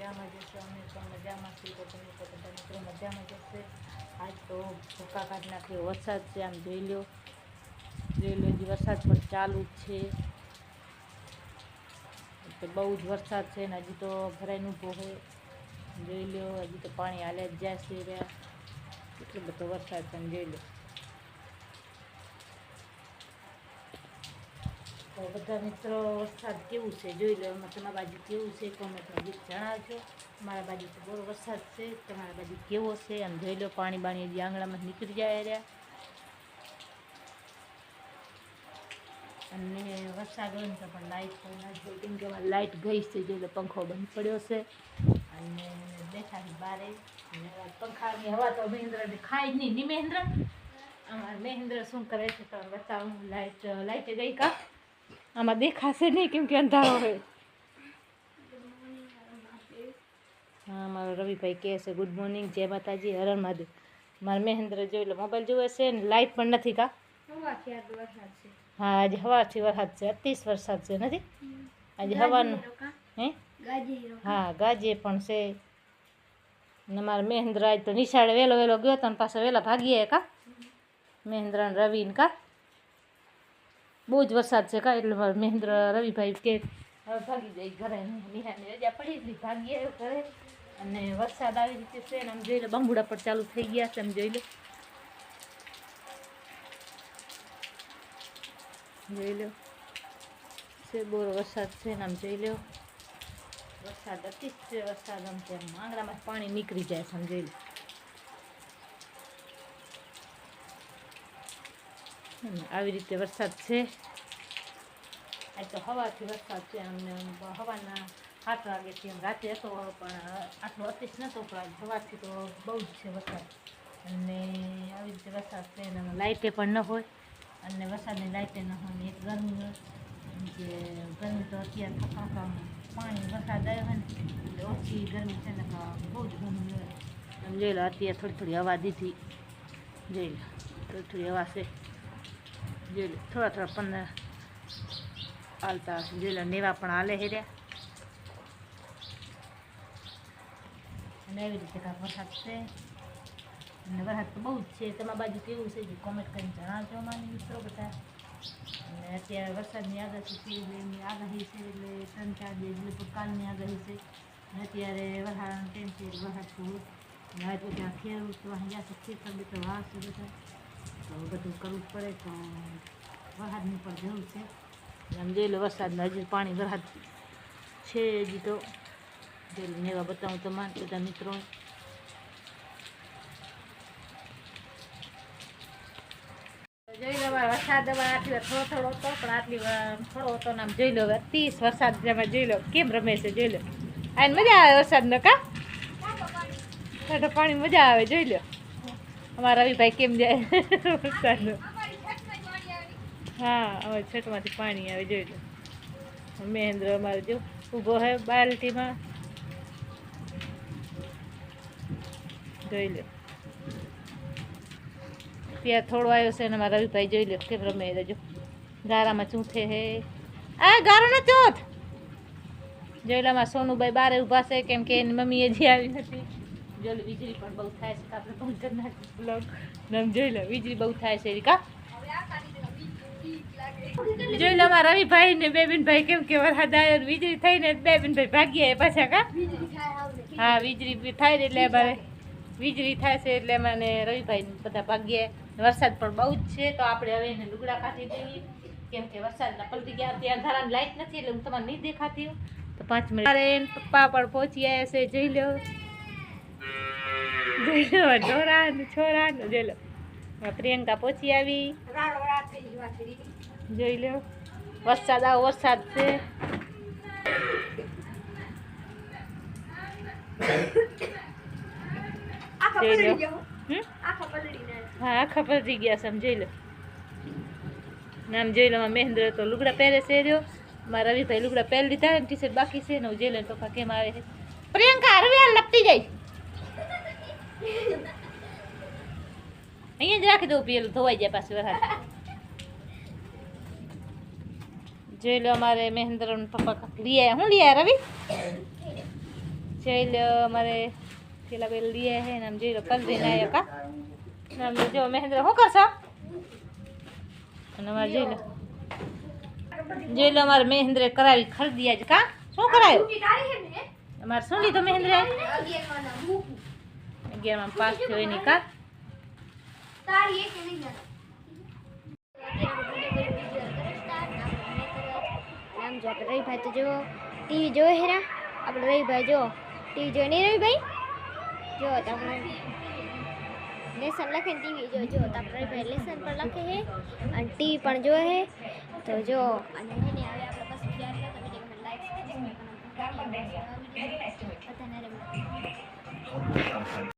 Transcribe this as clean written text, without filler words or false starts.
મજામાં જશે, અમે પણ મજામાં છીએ. તો તમે તો બધા મિત્રો મજામાં જશે. આજ તો ભૂકા કાઢી નાખ્યો વરસાદ છે. આમ જોઈ લો હજી વરસાદ પણ ચાલુ જ છે. તો બહુ જ વરસાદ છે ને હજી તો ભરાઈને ઊભો હોય. જોઈ લો હજી તો પાણી હાલે જ જાય છે રહ્યા. એટલો બધો વરસાદ છે. જોઈ લો તો બધા મિત્રો વરસાદ કેવું છે જોઈ લો. તમારા બાજુ કેવું છે કોમેન્ટમાં જણાવજો. અમારા બાજુ તો બહુ વરસાદ છે. તમારા બાજુ કેવો છે આમ જોઈ લો. પાણી બાણી હજી આંગણામાં નીકળી જાય રહ્યા. અને વરસાદ હોય ને તો પણ લાઇટ પણ ના જોઈએ, કેમ કે અમારે લાઇટ ગઈ છે. જોઈ લો પંખો બંધ પડ્યો છે અને બેઠાથી બારે. પંખાની હવા તો મહેન્દ્રને ખાય જ નહીં મહેન્દ્ર. અમારે મહેન્દ્ર શું કરે છે તો બતાવું. લાઇટ ગઈ કા આમાં દેખાશે નહીં કેમ કે અંધારો હોય. હા મારો રવિભાઈ કહે છે ગુડ મોર્નિંગ, જય માતાજી, હર હર મહાદેવ. મારા મહેન્દ્ર જોઈ લો મોબાઈલ જોવે છે ને લાઇટ પણ નથી કા. હા આજે હવારથી વરસાદ છે. અતિશ વરસાદ છે નથી આજે હવાનું. હે હા ગાજે પણ છે. ને મારા મહેન્દ્ર આજ તો નિશાળે વહેલો ગયો હતો ને પાછો વહેલા ભાગીએ કા મહેન્દ્ર ને રવિને કા. બહુ જ વરસાદ છે કા એટલે મારા મહેન્દ્ર રવિભાઈ કે હવે ભાગી જાય ઘરે. નિહાળની રજા પડી એટલી ભાગીએ ઘરે. અને વરસાદ આવી રીતે છે ને આમ જોઈ લો બંબુડા પણ ચાલુ થઈ ગયા છે. આમ જોઈ લો છે બહુ વરસાદ છે ને આમ જોઈ લો વરસાદ અતિ છે. વરસાદ આમ છે આંગણામાં પાણી નીકળી જાય છે. આમ જોઈ લો આવી રીતે વરસાદ છે. આજ તો હવાથી વરસાદ છે. અમને હવાના 7 વાગ્યાથી રાતે હતો પણ આટલો અતિશ નહોતો પણ સવારથી તો બહુ જ છે વરસાદ. અને આવી રીતે વરસાદ છે અને લાઇટે પણ ન હોય અને વરસાદની લાઇટે ન હોય ને એક ગરમી હોય કે ગરમી તો અત્યારે થકામ પાણી વરસાદ આવ્યો હોય ને એટલે ઓછી ગરમી છે ને બહુ જ ગરમી હોય. તમે જોઈ લો અત્યારે થોડી હવા દીધી. જોઈ લો થોડી હવા છે. જોઈ લો થોડા 15 હાલતા જોઈ લો નેવા પણ હાલે હેર્યા. અને એવી રીતે કાંઈક વરસાદ છે અને વરસાદ તો બહુ જ છે. તમારા બાજુ કેવું છે કોમેન્ટ કરીને જણાવજો અમારી મિત્રો બધા. અને અત્યારે વરસાદની આગાહી છે એટલે એમની આગાહી છે એટલે 3-4 દિવસ એટલે કાલની આગાહી છે. અને અત્યારે વરસાદનો ટાઈમ છે એટલે વરસાદ તો હવે બધા ખેડૂત ગયા છે ખેતર બેતર વાવશે બધા તો બધું કરવું જ પડે. તો વરસાદની પણ જરૂર છે. આમ જોઈ લો વરસાદમાં હજી પાણી વરસાદ છે હજી તો જોઈ લો નેવા બતાવું તમારે બધા મિત્રો. જોઈ લો વરસાદ આટલી થોડો હતો પણ આટલી થોડો હતો ને આમ જોઈ લો 30 વરસાદ જેમાં જોઈ લો કેમ રમે છે. જોઈ લો આને મજા આવે વરસાદનો કા ઠંડો પાણી મજા આવે. જોઈ લો અમારા રવિભાઈ કેમ જાય વરસાદનો. હા અમારી છતમાંથી પાણી આવે. જોઈ લો મહેન્દ્ર અમારે જો ઊભો હે બાલ્ટીમાં. જોઈ લો ત્યાં થોડો આવ્યો છે ને મારા રવિભાઈ જોઈ લો કેમ રમે જો ગારામાં ચૂંથે હે. આ ગારો ન ચોથ. જોઈ લો અમારા સોનુભાઈ બારે ઊભા છે કેમ કે એની મમ્મી હજી આવી નથી. જોઈ લો વીજળી પણ બહુ થાય છે. આપણે બંધ કરી નાખીએ બ્લોગ. જોઈ લો વીજળી બહુ થાય છે કા. જોઈ લો અમારા રવિભાઈ ને બેબીનભાઈ કેમ કે વરસાદ આવ્યો વીજળી થઈને બેબીનભાઈ ભાગી પાછા કા. હા વીજળી થાય ને એટલે અમારે વીજળી થાય છે એટલે મને રવિભાઈ બધા ભાગ્યે. વરસાદ પણ બહુ જ છે તો આપણે હવે એને લુગડા કાઢી દઈએ કેમ કે વરસાદના પલટી ગયા. ત્યાં ઘરાને લાઇટ નથી એટલે હું તમારે નહીં દેખાતી હું તો 5 મિનિટ. પપ્પા પણ પહોંચી આવ્યા છે. જોઈ લો ઢોરા છોરા જોઈ લો પ્રિયંકા પહોંચી આવી. જોઈ લો વરસાદ આવો વરસાદ છે. હા આખા પલટી ગયા છે. જોઈ લો નામ જોઈ લો મહેન્દ્ર તો લુગડા પહેરે છે. રહ્યો મારા રવિભાઈ લુગડા પહેરી લીધા ને ટી-શર્ટ બાકી છે ને જોઈ લો પપ્પા કેમ આવે છે. પ્રિયંકા હરવે લપટી જાય અહીંયા જ રાખી દઉં પેલું ધોવાઈ જાય પાછું વરસાદ. જોઈ લો અમારે મહેન્દ્ર પપ્પા લઈ આવ્યા. શું લઈ આવ્યા રવિ? જઈ લો અમારે પેલા બેલ લીએ હે ને આમ જઈ લો કરી દઈને આવ્યા કા આમ જો મહેન્દ્ર શું કરશો અને અમારે જોઈ લો અમારે મહેન્દ્રે કરાવી ખરીદી આજ કા શું કરાયું અમારે શું લીધું મહેન્દ્રે 11માં પાસ થયો એની કા જો આપણે રવિભાઈ તો જો ટીવી જોવે હેરા આપણે રવિભાઈ જો ટીવી જોઈ નહીં રવિભાઈ જો તો આપણે લેસન લખે ને ટીવી જો તો આપણે રવિભાઈ લેસન પણ લખે હે અને ટીવી પણ જોવે હે તો જો અને એને હવે આપણે બસ વિડિયો તો વિડિયો લાઈક બધાને